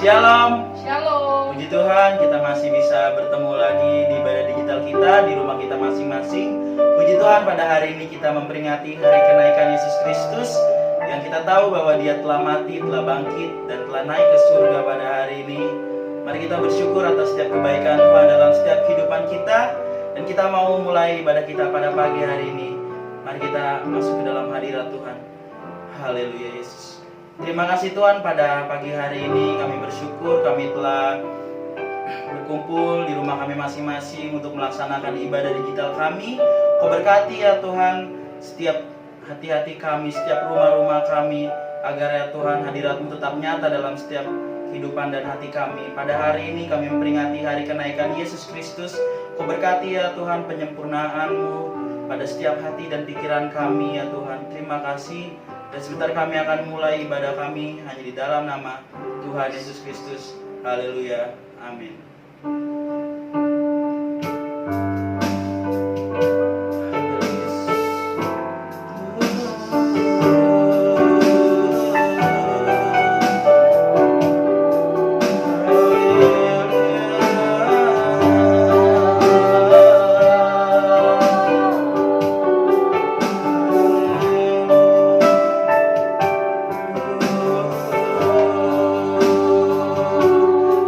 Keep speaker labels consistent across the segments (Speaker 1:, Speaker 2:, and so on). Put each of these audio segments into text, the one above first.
Speaker 1: Shalom.
Speaker 2: Shalom.
Speaker 1: Puji Tuhan, kita masih bisa bertemu lagi di ibadah digital kita di rumah kita masing-masing. Puji Tuhan, pada hari ini kita memperingati hari kenaikan Yesus Kristus, yang kita tahu bahwa Dia telah mati, telah bangkit, dan telah naik ke surga pada hari ini. Mari kita bersyukur atas setiap kebaikan Tuhan dalam setiap kehidupan kita. Dan kita mau mulai ibadah kita pada pagi hari ini. Mari kita masuk ke dalam hadirat Tuhan. Haleluya Yesus. Terima kasih Tuhan, pada pagi hari ini kami bersyukur kami telah berkumpul di rumah kami masing-masing untuk melaksanakan ibadah digital kami. Kau berkati ya Tuhan setiap hati-hati kami, setiap rumah-rumah kami, agar ya Tuhan hadirat-Mu tetap nyata dalam setiap kehidupan dan hati kami. Pada hari ini kami memperingati hari kenaikan Yesus Kristus. Kau berkati ya Tuhan penyempurnaan-Mu pada setiap hati dan pikiran kami ya Tuhan. Terima kasih. Dan sebentar kami akan mulai ibadah kami hanya di dalam nama Tuhan Yesus Kristus. Haleluya. Amin.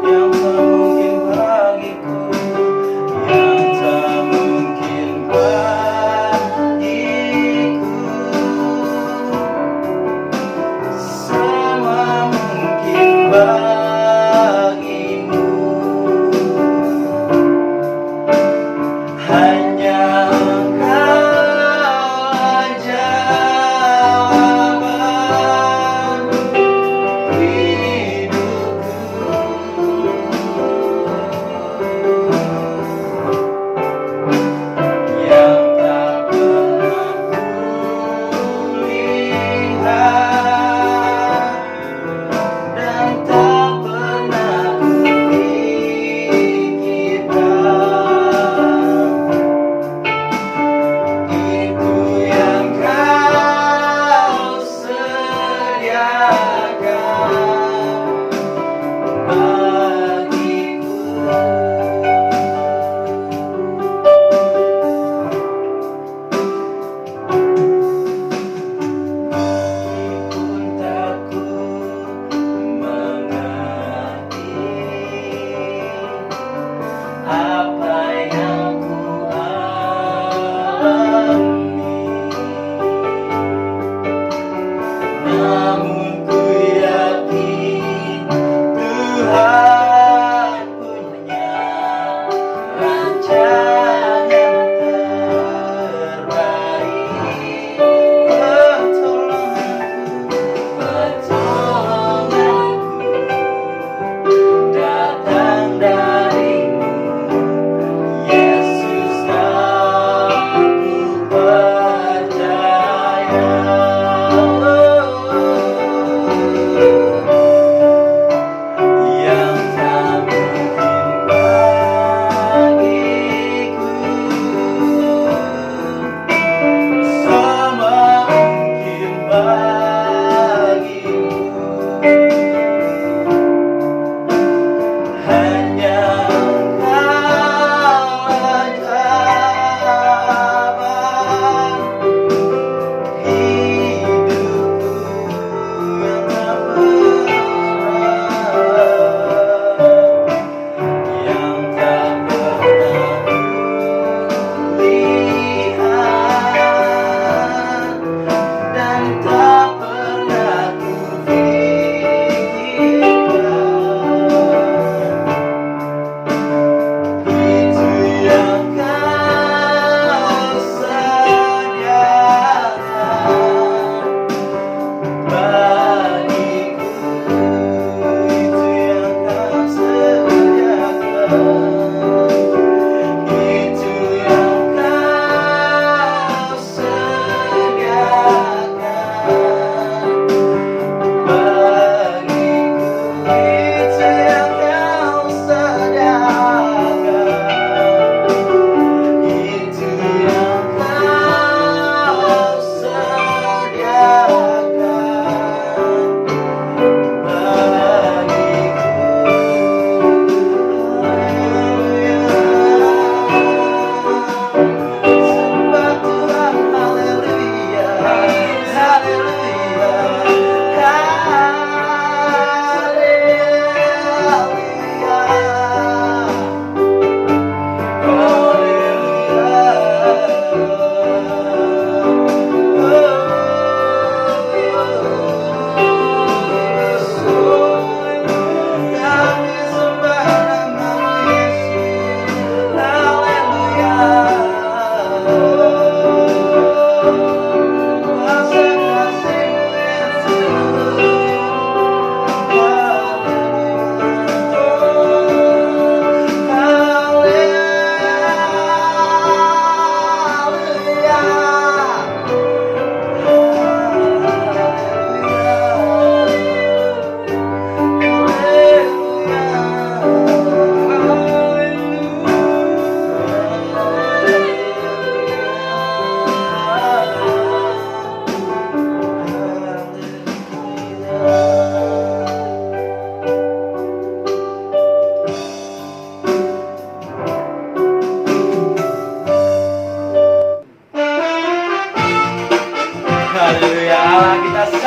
Speaker 1: Yang tak mungkin bagi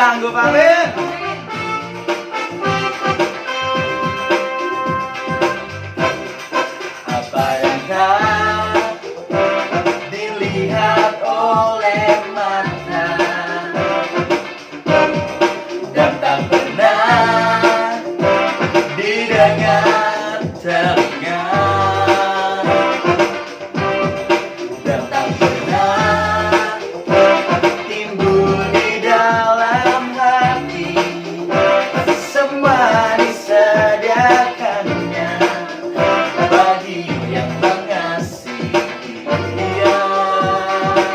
Speaker 1: sanggup, amin. Apa yang tak dilihat oleh mata dan tak pernah didengar telinga dan tak pernah timbul di dalam hati, semua disediakannya bagi yang mengasihi Dia.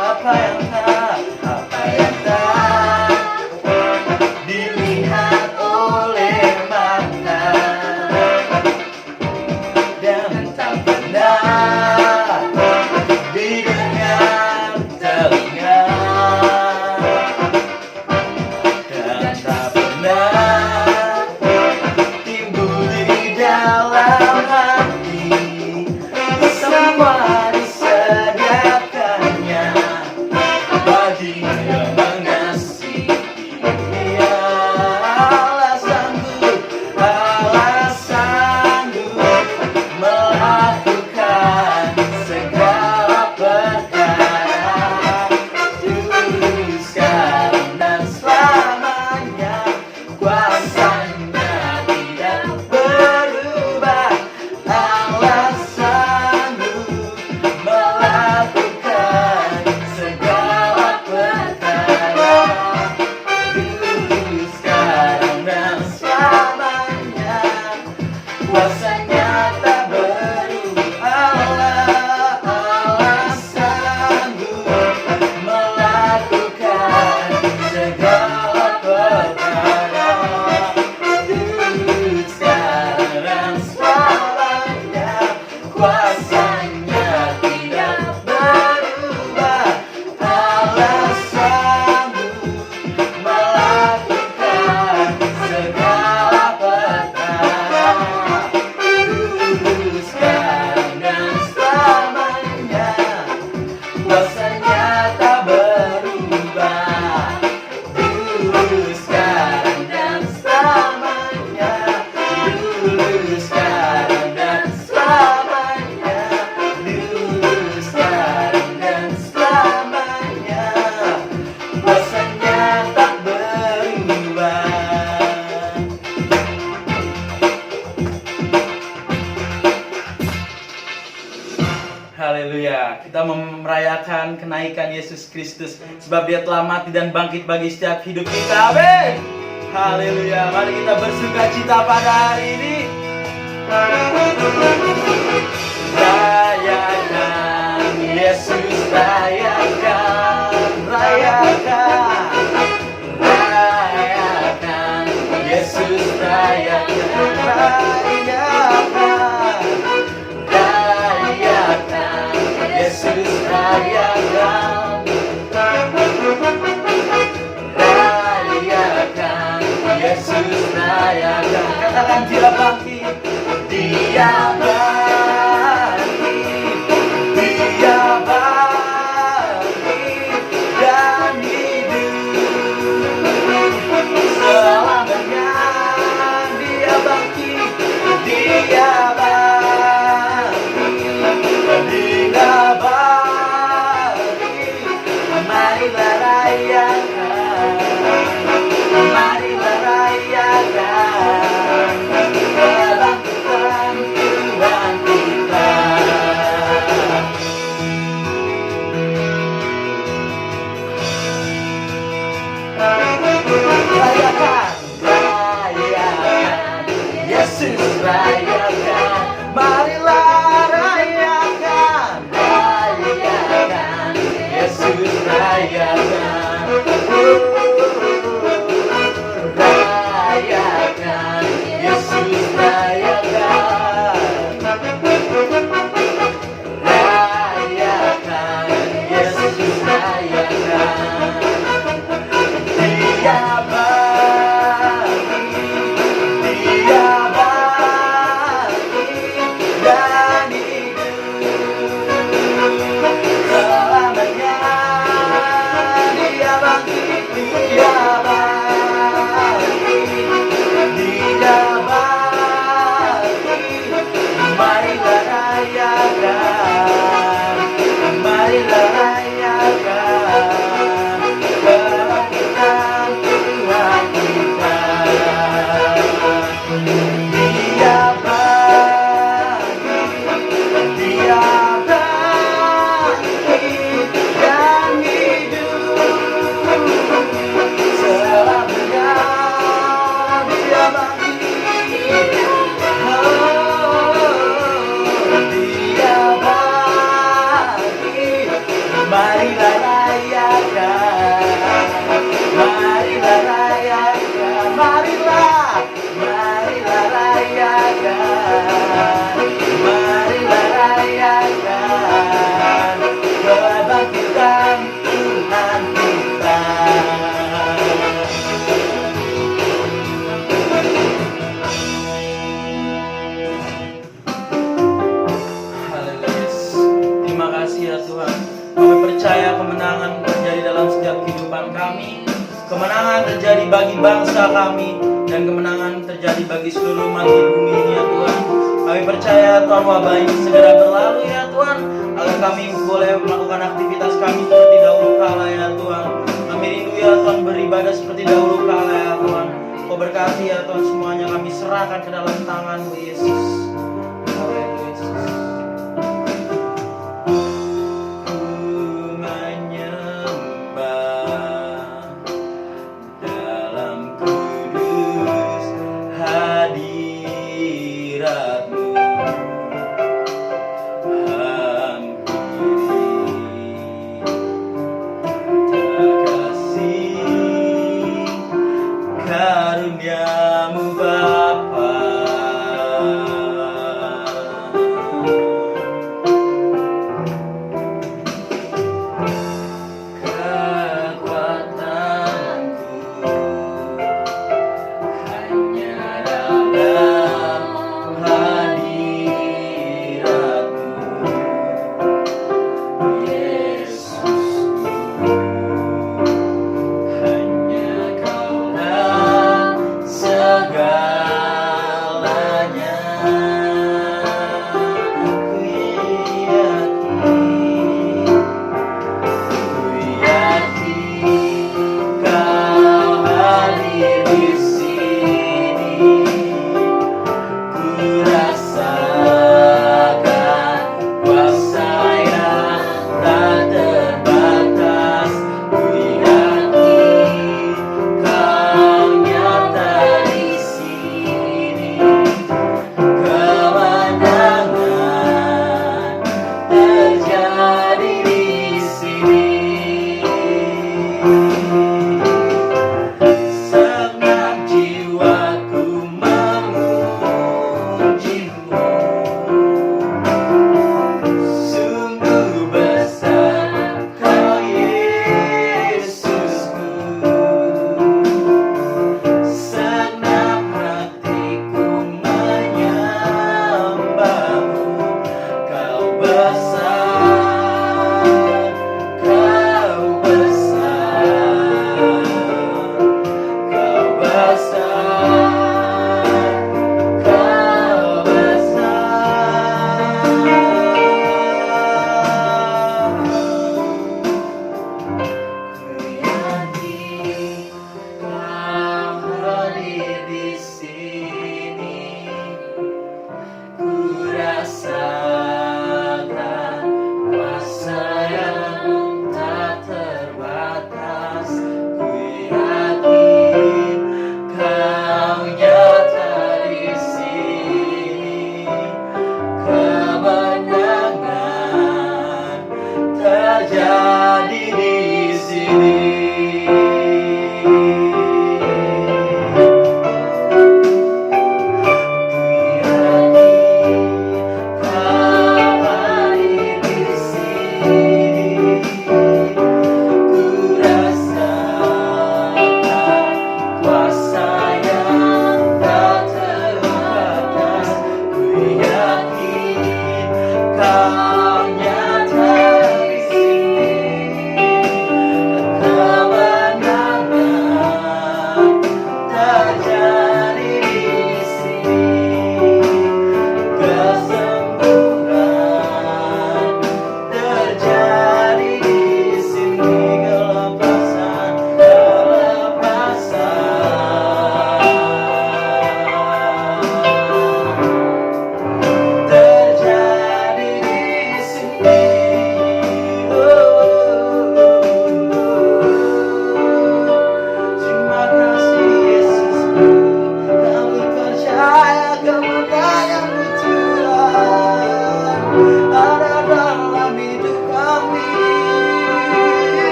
Speaker 1: Apa yang tak dilihat oleh mata dan tak pernah didengar telinga dan tak pernah timbul di dalam hati, semua disediakannya bagi yang mengasihi Dia. Allah sanggup melakukan segala perkara, dulu, sekarang, dan selamanya. Kuasanya tidak berubah. Allah sanggup melakukan segala perkara, dulu, sekarang, dan selamanya. Kuasanya tak berubah. Allah sanggup melakukan segala perkara, dulu, sekarang, dan selamanya. Kuasanya tidak berubah. Allah sanggup melakukan segala perkara, dulu, sekarang, dan selamanya. Kuasanya tak berubah, dulu, sekarang, dan selamanya. Dulu, sekarang, dan selamanya. Dulu, sekarang, dan selamanya. Kuasanya tak berubah. Haleluya. Kita merayakan kenaikan Yesus Kristus sebab Dia telah mati dan bangkit bagi setiap hidup kita. Amin. Haleluya. Mari kita bersukacita pada hari ini. Rayakan Yesus, rayakan, rayakan, rayakan Yesus, rayakan, rayakan, rayakan Yesus, rayakan, rayakan Yesus, rayakan. Katakan Dia bangkit, Dia bangkit, Dia bangkit dan hidup selamanya. Dia bangkit, Dia bangkit, Dia bangkit. Marilah rayakan, marilah rayakan kebangkitan Tuhan kita. Rayakan, rayakan Yesus, rayakan. Marilah rayakan, rayakan Yesus, rayakan. Rayakan Yesus, rayakan. Rayakan Yesus, rayakan. marilah rayakan, marilah rayakan, marilah rayakan kebangkitan Tuhan kita. Haleluya. Terima kasih ya Tuhan. Kami percaya kemenangan terjadi dalam setiap kehidupan kami. Kemenangan terjadi bagi bangsa kami, dan kemenangan terjadi bagi seluruh umat di bumi ini ya Tuhan. Kami percaya Tuhan, wabah ini segera berlalu ya Tuhan, agar kami boleh melakukan aktivitas kami seperti dahulu kala ya Tuhan. Kami rindu ya Tuhan beribadah seperti dahulu kala ya Tuhan. Kau berkati ya Tuhan, semuanya kami serahkan ke dalam tangan-Mu Yesus. Haleluya. Karuniamu Bapa, kekuatanku hanya dalam hadirat-Mu, Yesus. Hanya Kaulah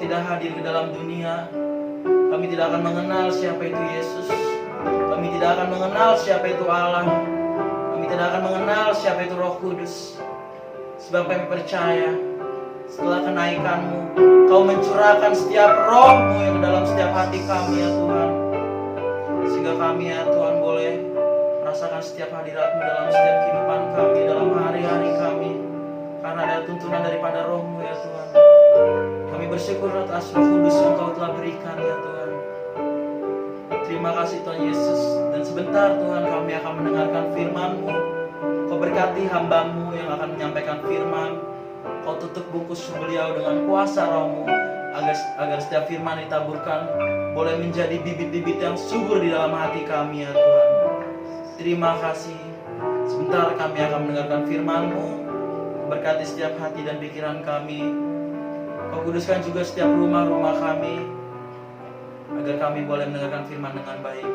Speaker 1: tidak hadir ke dalam dunia, kami tidak akan mengenal siapa itu Yesus. Kami tidak akan mengenal siapa itu Allah. Kami tidak akan mengenal siapa itu Roh Kudus. Sebab kami percaya setelah kenaikan-Mu, Kau mencurahkan setiap roh-Mu yang ke dalam setiap hati kami ya Tuhan. Sehingga kami ya Tuhan boleh merasakan setiap hadirat-Mu dalam setiap kehidupan kami, dalam hari-hari kami. Karena ada tuntunan daripada roh-Mu ya Tuhan. Kami bersyukur atas Roh Kudus yang Kau telah berikan ya Tuhan. Terima kasih Tuhan Yesus. Dan sebentar Tuhan kami akan mendengarkan firman-Mu. Kau berkati hamba-Mu yang akan menyampaikan firman. Kau tutup bungkus beliau dengan kuasa Roh-Mu, agar setiap firman ditaburkan boleh menjadi bibit-bibit yang subur di dalam hati kami ya Tuhan. Terima kasih. Sebentar kami akan mendengarkan firman-Mu. Berkati setiap hati dan pikiran kami. Kau kuduskan juga setiap rumah-rumah kami, agar kami boleh mendengarkan firman dengan baik.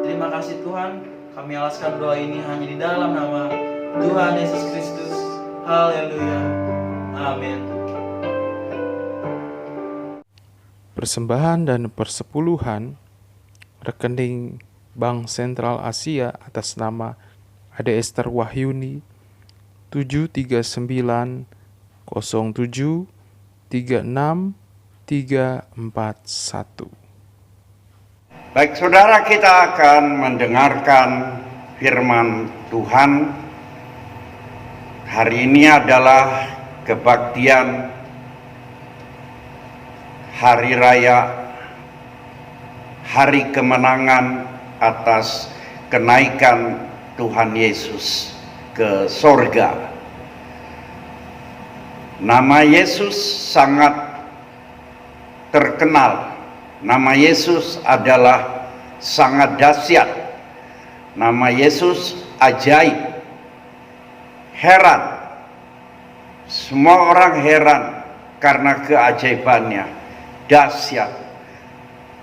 Speaker 1: Terima kasih Tuhan. Kami alaskan doa ini hanya di dalam nama Tuhan Yesus Kristus. Haleluya. Amin.
Speaker 2: Persembahan dan persepuluhan rekening Bank Sentral Asia atas nama Ade Esther Wahyuni 739 07 36 341.
Speaker 3: Baik saudara, kita akan mendengarkan firman Tuhan. Hari ini adalah kebaktian Hari Raya, Hari Kemenangan atas kenaikan Tuhan Yesus ke sorga. Nama Yesus sangat terkenal. Nama Yesus adalah sangat dahsyat. Nama Yesus ajaib, heran. Semua orang heran karena keajaibannya, dahsyat.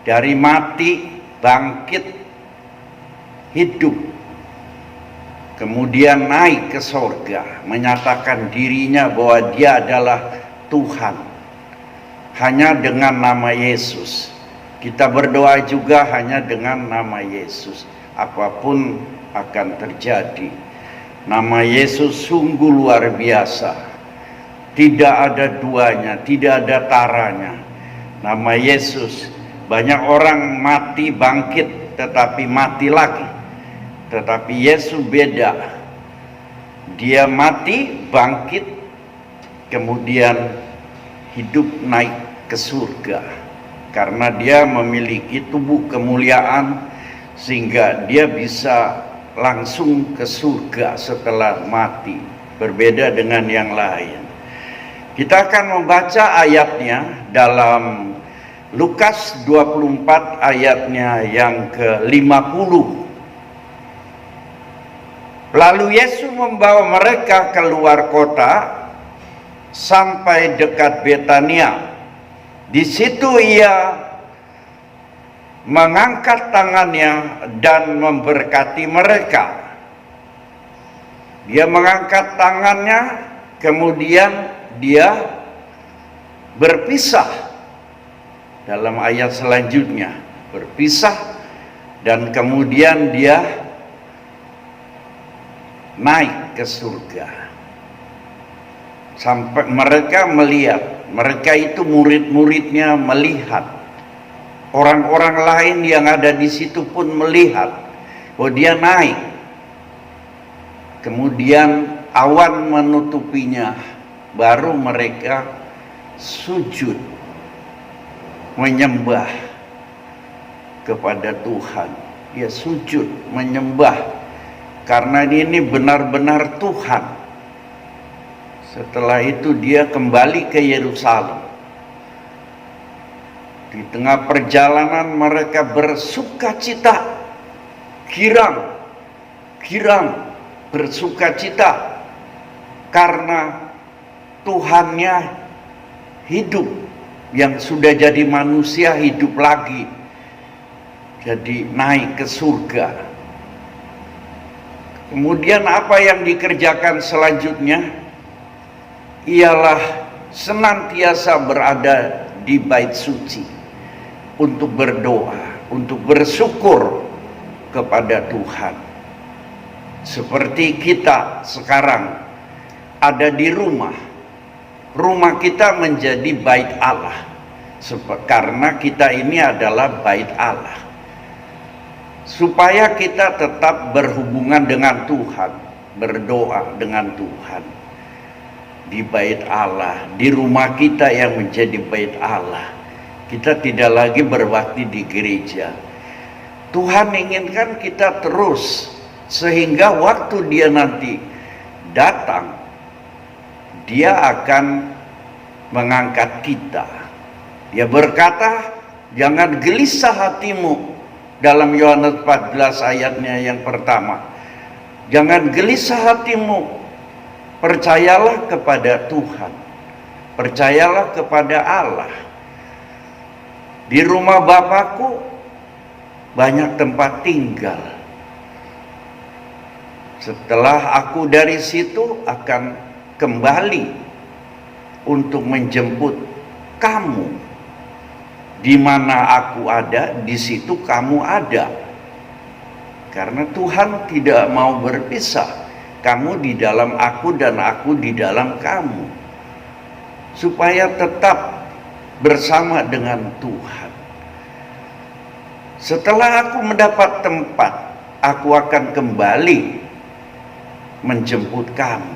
Speaker 3: Dari mati bangkit hidup, kemudian naik ke sorga, menyatakan dirinya bahwa dia adalah Tuhan. Hanya dengan nama Yesus. Kita berdoa juga hanya dengan nama Yesus. Apapun akan terjadi. Nama Yesus sungguh luar biasa. Tidak ada duanya, tidak ada taranya. Nama Yesus, banyak orang mati bangkit, tetapi mati lagi. Tetapi Yesus beda. Dia mati, bangkit, kemudian hidup naik ke surga. Karena dia memiliki tubuh kemuliaan, sehingga dia bisa langsung ke surga setelah mati. Berbeda dengan yang lain. Kita akan membaca ayatnya dalam Lukas 24 ayatnya yang ke-50. Lalu Yesus membawa mereka keluar kota sampai dekat Betania. Di situ ia mengangkat tangannya dan memberkati mereka. Dia mengangkat tangannya, kemudian dia berpisah. Dalam ayat selanjutnya berpisah, dan kemudian dia naik ke surga. Sampai mereka melihat, mereka itu murid-muridnya melihat, orang-orang lain yang ada di situ pun melihat bahwa dia naik. Kemudian awan menutupinya, baru mereka sujud menyembah kepada Tuhan. Dia sujud menyembah karena ini benar-benar Tuhan. Setelah itu dia kembali ke Yerusalem. Di tengah perjalanan mereka bersukacita, girang bersukacita karena Tuhannya hidup, yang sudah jadi manusia hidup lagi, jadi naik ke surga. Kemudian apa yang dikerjakan selanjutnya ialah senantiasa berada di bait suci untuk berdoa, untuk bersyukur kepada Tuhan. Seperti kita sekarang ada di rumah kita menjadi bait Allah, karena kita ini adalah bait Allah. Supaya kita tetap berhubungan dengan Tuhan, berdoa dengan Tuhan di bait Allah, di rumah kita yang menjadi bait Allah. Kita tidak lagi berbakti di gereja. Tuhan inginkan kita terus, sehingga waktu Dia nanti datang, Dia akan mengangkat kita. Dia berkata, jangan gelisah hatimu, dalam Yohanes 14 ayatnya yang pertama. Jangan gelisah hatimu, percayalah kepada Tuhan, percayalah kepada Allah. Di rumah Bapakku banyak tempat tinggal. Setelah aku dari situ akan kembali untuk menjemput kamu. Di mana aku ada, di situ kamu ada. Karena Tuhan tidak mau berpisah. Kamu di dalam aku dan aku di dalam kamu. Supaya tetap bersama dengan Tuhan. Setelah aku mendapat tempat, aku akan kembali menjemput kamu.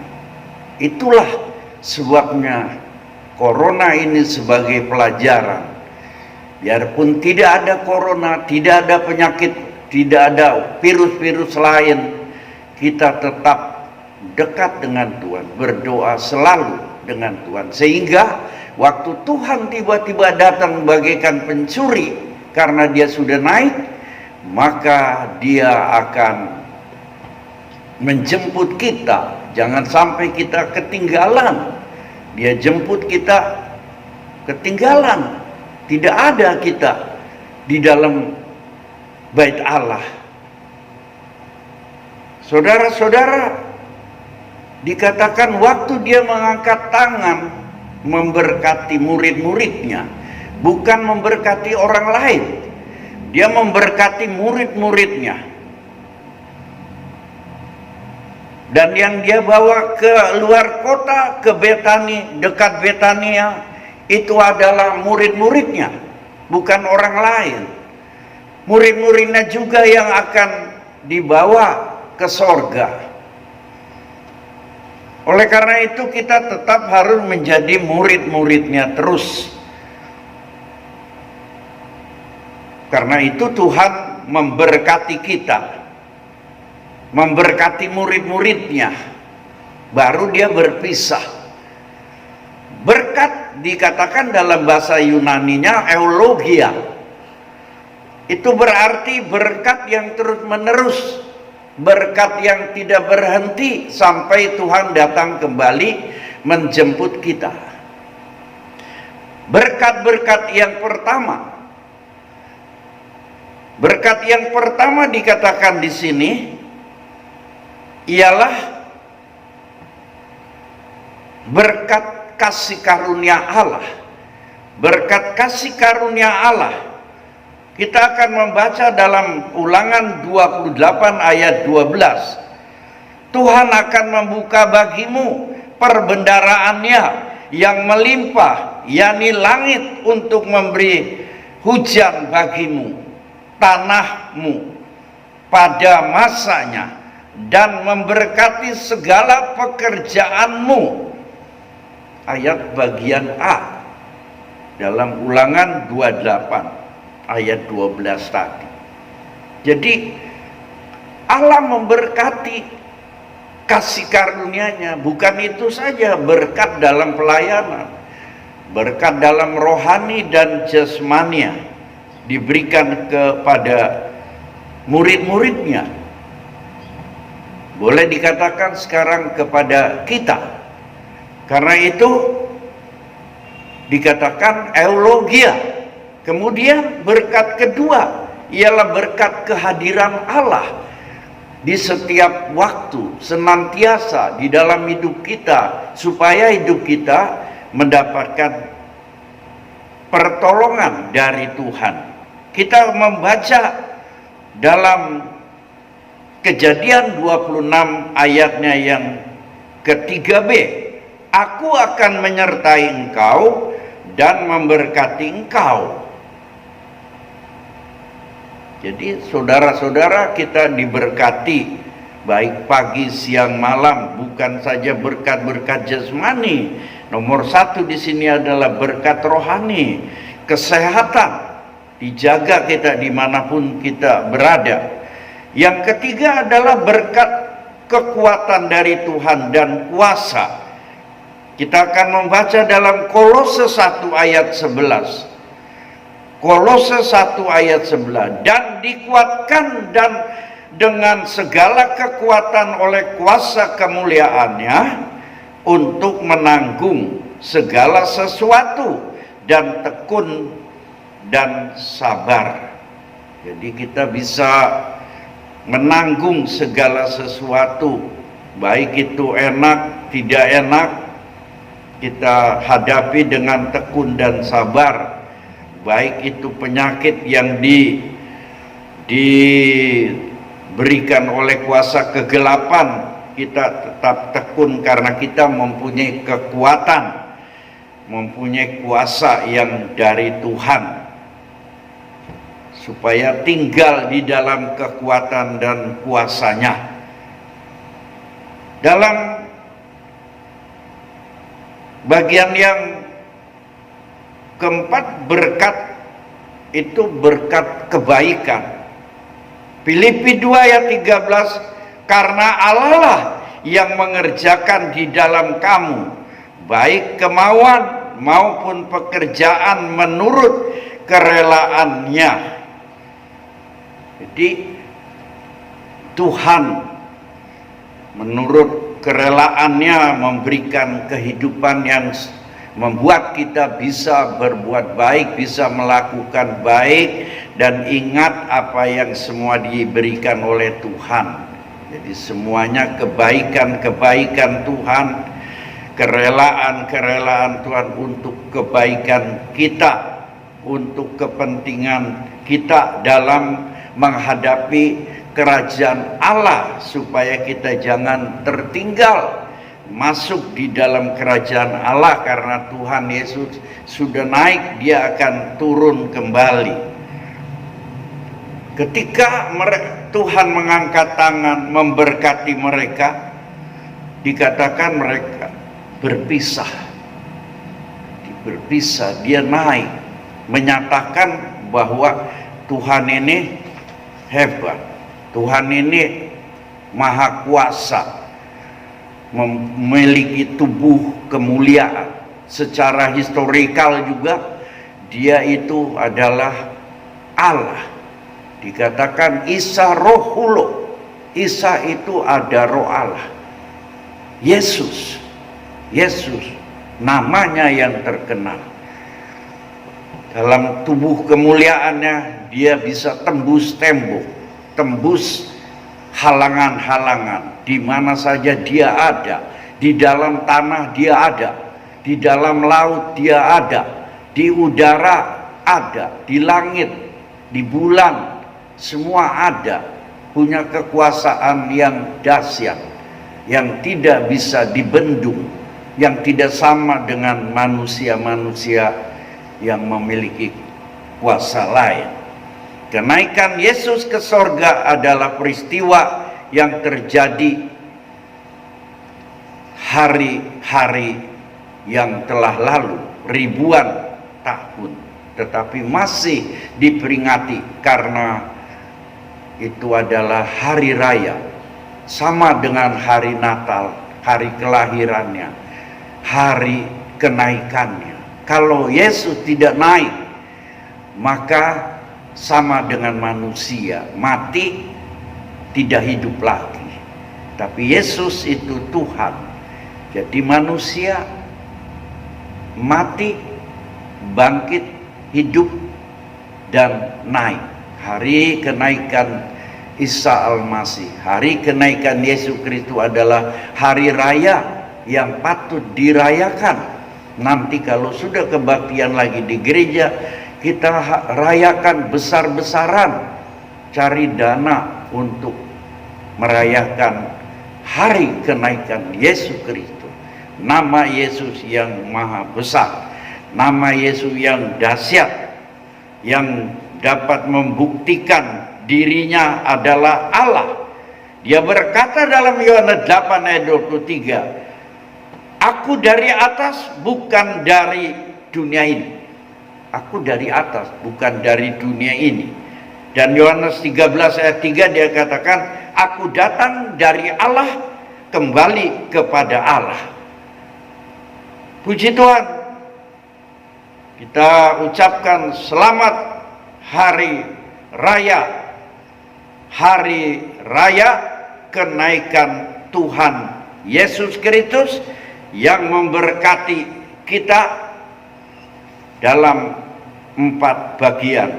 Speaker 3: Itulah sebabnya corona ini sebagai pelajaran. Biarpun tidak ada corona, tidak ada penyakit, tidak ada virus-virus lain, kita tetap dekat dengan Tuhan, berdoa selalu dengan Tuhan. Sehingga waktu Tuhan tiba-tiba datang bagaikan pencuri, karena Dia sudah naik, maka Dia akan menjemput kita. Jangan sampai kita ketinggalan. Dia jemput kita ketinggalan. Tidak ada kita di dalam bait Allah. Saudara-saudara, dikatakan waktu Dia mengangkat tangan memberkati murid-muridnya, bukan memberkati orang lain. Dia memberkati murid-muridnya. Dan yang Dia bawa ke luar kota, ke Betani, dekat Betania, itu adalah murid-muridnya, bukan orang lain. Murid-muridnya juga yang akan dibawa ke sorga. Oleh karena itu kita tetap harus menjadi murid-muridnya terus. Karena itu Tuhan memberkati kita, memberkati murid-muridnya, baru Dia berpisah. Berkat dikatakan dalam bahasa Yunaninya eulogia. Itu berarti berkat yang terus menerus, berkat yang tidak berhenti sampai Tuhan datang kembali menjemput kita. Berkat-berkat yang pertama, berkat yang pertama dikatakan di sini ialah berkat kasih karunia Allah. Berkat kasih karunia Allah, kita akan membaca dalam Ulangan 28 ayat 12. Tuhan akan membuka bagimu perbendaraannya yang melimpah, yakni langit, untuk memberi hujan bagimu, tanahmu pada masanya, dan memberkati segala pekerjaanmu. Ayat bagian A dalam Ulangan 28 ayat 12 tadi. Jadi Allah memberkati kasih karunia-Nya. Bukan itu saja, berkat dalam pelayanan, berkat dalam rohani dan jasmania diberikan kepada murid-muridnya. Boleh dikatakan sekarang kepada kita. Karena itu dikatakan eulogia. Kemudian berkat kedua ialah berkat kehadiran Allah di setiap waktu, senantiasa di dalam hidup kita, supaya hidup kita mendapatkan pertolongan dari Tuhan. Kita membaca dalam Kejadian 26 ayatnya yang ke-3b, aku akan menyertai engkau dan memberkati engkau. Jadi saudara-saudara, kita diberkati baik pagi, siang, malam, bukan saja berkat-berkat jasmani. Nomor satu di sini adalah berkat rohani, kesehatan, dijaga kita dimanapun kita berada. Yang ketiga adalah berkat kekuatan dari Tuhan dan kuasa. Kita akan membaca dalam Kolose 1 ayat 11. Kolose 1 ayat 11. Dan dikuatkan dan dengan segala kekuatan oleh kuasa kemuliaannya untuk menanggung segala sesuatu dan tekun dan sabar. Jadi kita bisa menanggung segala sesuatu, baik itu enak, tidak enak, kita hadapi dengan tekun dan sabar. Baik itu penyakit yang diberikan oleh kuasa kegelapan, kita tetap tekun karena kita mempunyai kekuatan, mempunyai kuasa yang dari Tuhan, supaya tinggal di dalam kekuatan dan kuasanya. Dalam bagian yang keempat, berkat itu berkat kebaikan. Filipi 2 ayat 13, karena Allah lah yang mengerjakan di dalam kamu baik kemauan maupun pekerjaan menurut kerelaannya. Jadi Tuhan menurut kerelaannya memberikan kehidupan yang membuat kita bisa berbuat baik, bisa melakukan baik, dan ingat apa yang semua diberikan oleh Tuhan. Jadi semuanya kebaikan-kebaikan Tuhan, kerelaan-kerelaan Tuhan untuk kebaikan kita, untuk kepentingan kita dalam menghadapi kerajaan Allah, supaya kita jangan tertinggal masuk di dalam kerajaan Allah, karena Tuhan Yesus sudah naik, dia akan turun kembali. Ketika Tuhan mengangkat tangan memberkati mereka, dikatakan mereka berpisah, dia naik, menyatakan bahwa Tuhan ini hebat, Tuhan ini maha kuasa, memiliki tubuh kemuliaan. Secara historikal juga dia itu adalah Allah. Dikatakan Isa rohulo, Isa itu ada roh Allah. Yesus namanya yang terkenal. Dalam tubuh kemuliaannya dia bisa tembus tembok, tembus halangan-halangan. Di mana saja dia ada, di dalam tanah dia ada, di dalam laut dia ada, di udara ada, di langit, di bulan, semua ada. Punya kekuasaan yang dahsyat, yang tidak bisa dibendung, yang tidak sama dengan manusia-manusia yang memiliki kuasa lain. Kenaikan Yesus ke sorga adalah peristiwa yang terjadi hari-hari yang telah lalu, ribuan tahun, tetapi masih diperingati karena itu adalah hari raya, sama dengan hari Natal, hari kelahirannya, hari kenaikannya. Kalau Yesus tidak naik, maka sama dengan manusia, mati, tidak hidup lagi. Tapi Yesus itu Tuhan. Jadi manusia mati, bangkit, hidup, dan naik. Hari kenaikan Isa Al-Masih, hari kenaikan Yesus Kristus adalah hari raya yang patut dirayakan. Nanti kalau sudah kebaktian lagi di gereja, kita rayakan besar-besaran, cari dana untuk merayakan hari kenaikan Yesus Kristus. Nama Yesus yang maha besar, nama Yesus yang dahsyat, yang dapat membuktikan dirinya adalah Allah. Dia berkata dalam Yohanes 8 ayat 23, aku dari atas, bukan dari dunia ini. Aku dari atas, bukan dari dunia ini. Dan Yohanes 13 ayat 3 dia katakan, aku datang dari Allah, kembali kepada Allah. Puji Tuhan, kita ucapkan selamat hari raya kenaikan Tuhan Yesus Kristus, yang memberkati kita dalam 4 bagian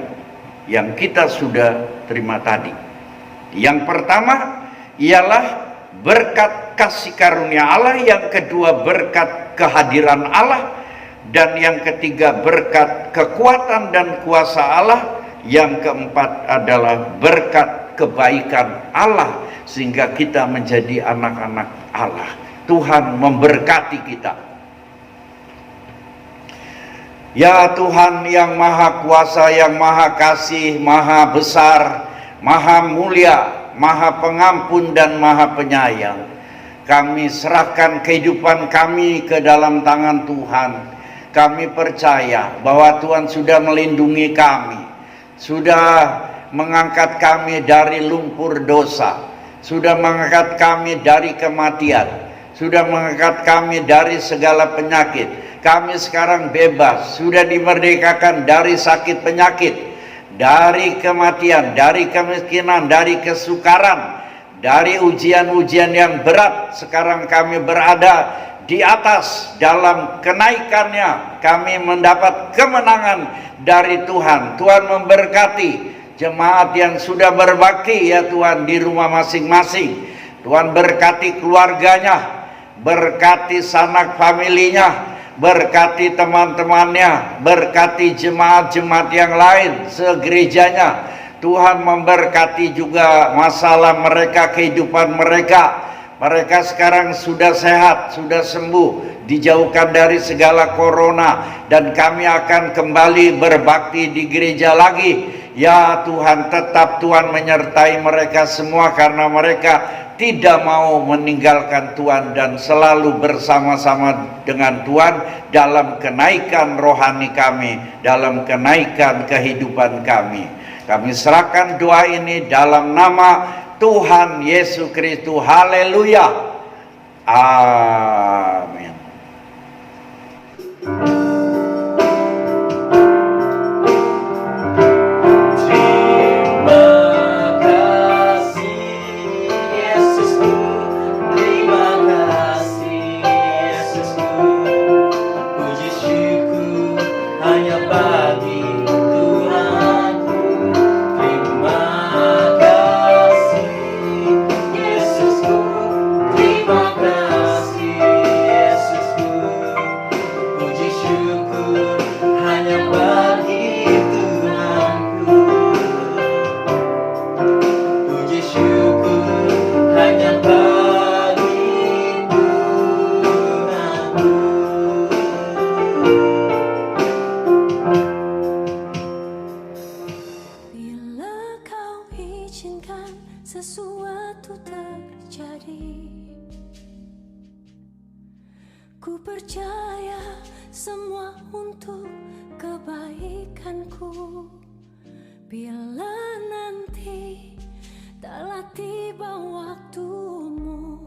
Speaker 3: yang kita sudah terima tadi. Yang pertama ialah berkat kasih karunia Allah, yang kedua berkat kehadiran Allah, dan yang ketiga berkat kekuatan dan kuasa Allah, yang keempat adalah berkat kebaikan Allah sehingga kita menjadi anak-anak Allah. Tuhan memberkati kita. Ya Tuhan yang maha kuasa, yang maha kasih, maha besar, maha mulia, maha pengampun dan maha penyayang, kami serahkan kehidupan kami ke dalam tangan Tuhan. Kami percaya bahwa Tuhan sudah melindungi kami, sudah mengangkat kami dari lumpur dosa, sudah mengangkat kami dari kematian, sudah mengangkat kami dari segala penyakit. Kami sekarang bebas, sudah dimerdekakan dari sakit penyakit, dari kematian, dari kemiskinan, dari kesukaran, dari ujian-ujian yang berat. Sekarang kami berada di atas dalam kenaikannya. Kami mendapat kemenangan dari Tuhan. Tuhan memberkati jemaat yang sudah berbakti ya Tuhan di rumah masing-masing. Tuhan berkati keluarganya, berkati sanak familinya, berkati teman-temannya, berkati jemaat-jemaat yang lain segerejanya. Tuhan memberkati juga masalah mereka, kehidupan mereka. Mereka sekarang sudah sehat, sudah sembuh, dijauhkan dari segala corona, dan kami akan kembali berbakti di gereja lagi. Ya Tuhan, tetap Tuhan menyertai mereka semua, karena mereka tidak mau meninggalkan Tuhan dan selalu bersama-sama dengan Tuhan dalam kenaikan rohani kami, dalam kenaikan kehidupan kami. Kami serahkan doa ini dalam nama Tuhan Yesus Kristus. Haleluya. Amin.
Speaker 4: Sesuatu terjadi, ku percaya semua untuk kebaikanku. Bila nanti telah tiba waktumu,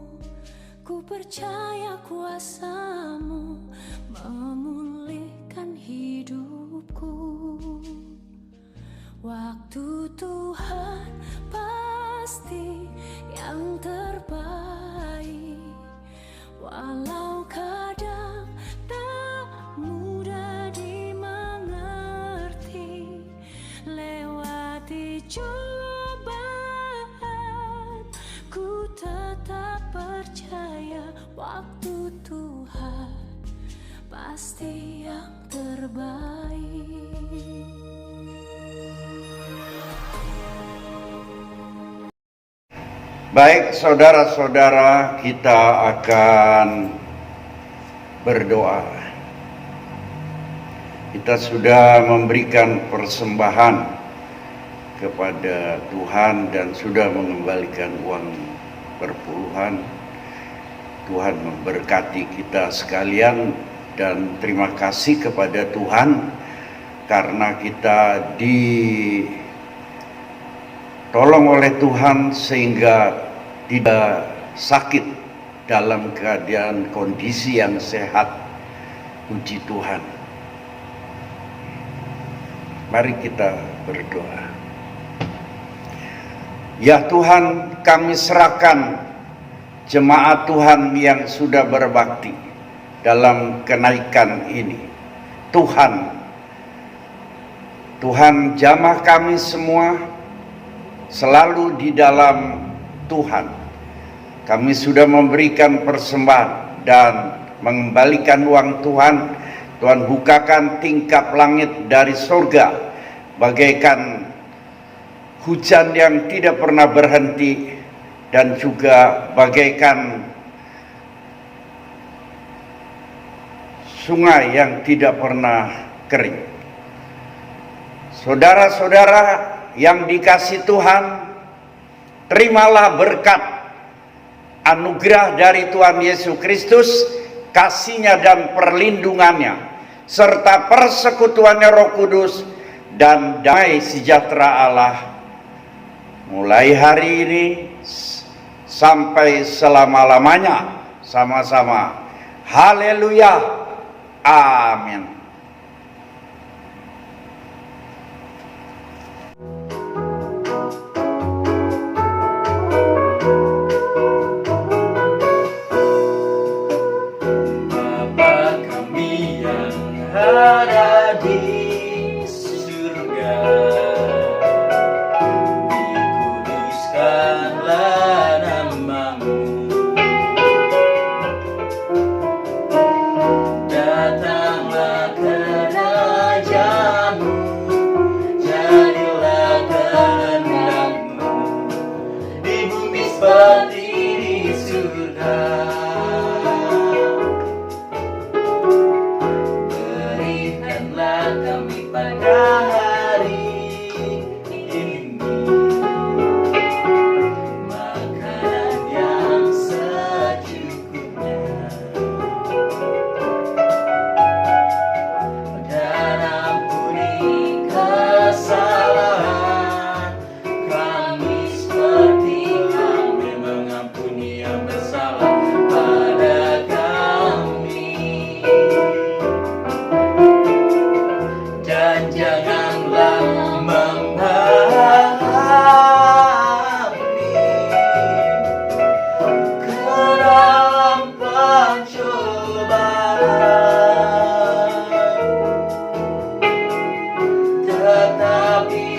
Speaker 4: ku percaya kuasa-Mu memulihkan hidupku. Waktu Tuhan pasti yang terbaik, walau kadang tak mudah dimengerti. Lewati cobaan, ku tetap percaya waktu Tuhan pasti yang terbaik.
Speaker 3: Baik, saudara-saudara, kita akan berdoa. Kita sudah memberikan persembahan kepada Tuhan dan sudah mengembalikan uang perpuluhan. Tuhan memberkati kita sekalian dan terima kasih kepada Tuhan karena kita tolong oleh Tuhan sehingga tidak sakit dalam keadaan kondisi yang sehat. Puji Tuhan. Mari kita berdoa. Ya Tuhan, kami serahkan jemaat Tuhan yang sudah berbakti dalam kenaikan ini. Tuhan jamah kami semua selalu di dalam Tuhan. Kami sudah memberikan persembahan dan mengembalikan uang Tuhan. Tuhan bukakan tingkap langit dari surga bagaikan hujan yang tidak pernah berhenti dan juga bagaikan sungai yang tidak pernah kering. Saudara-saudara yang dikasih Tuhan, terimalah berkat anugerah dari Tuhan Yesus Kristus, kasih-Nya dan perlindungannya, serta persekutuannya Roh Kudus dan damai sejahtera Allah mulai hari ini sampai selama-lamanya. Sama-sama. Haleluya. Amin.
Speaker 1: Ada di surga, dikuduskanlah namamu, datanglah kerajaanmu, jadilah kehendakmu di bumi seperti di surga. Kami pada hari ini makanan yang secukupnya, dan ampuni kesalahan kami seperti kami mengampuni yang bersalah pada kami. Dan janganlah membawa ke dalam pencobaan, tetapi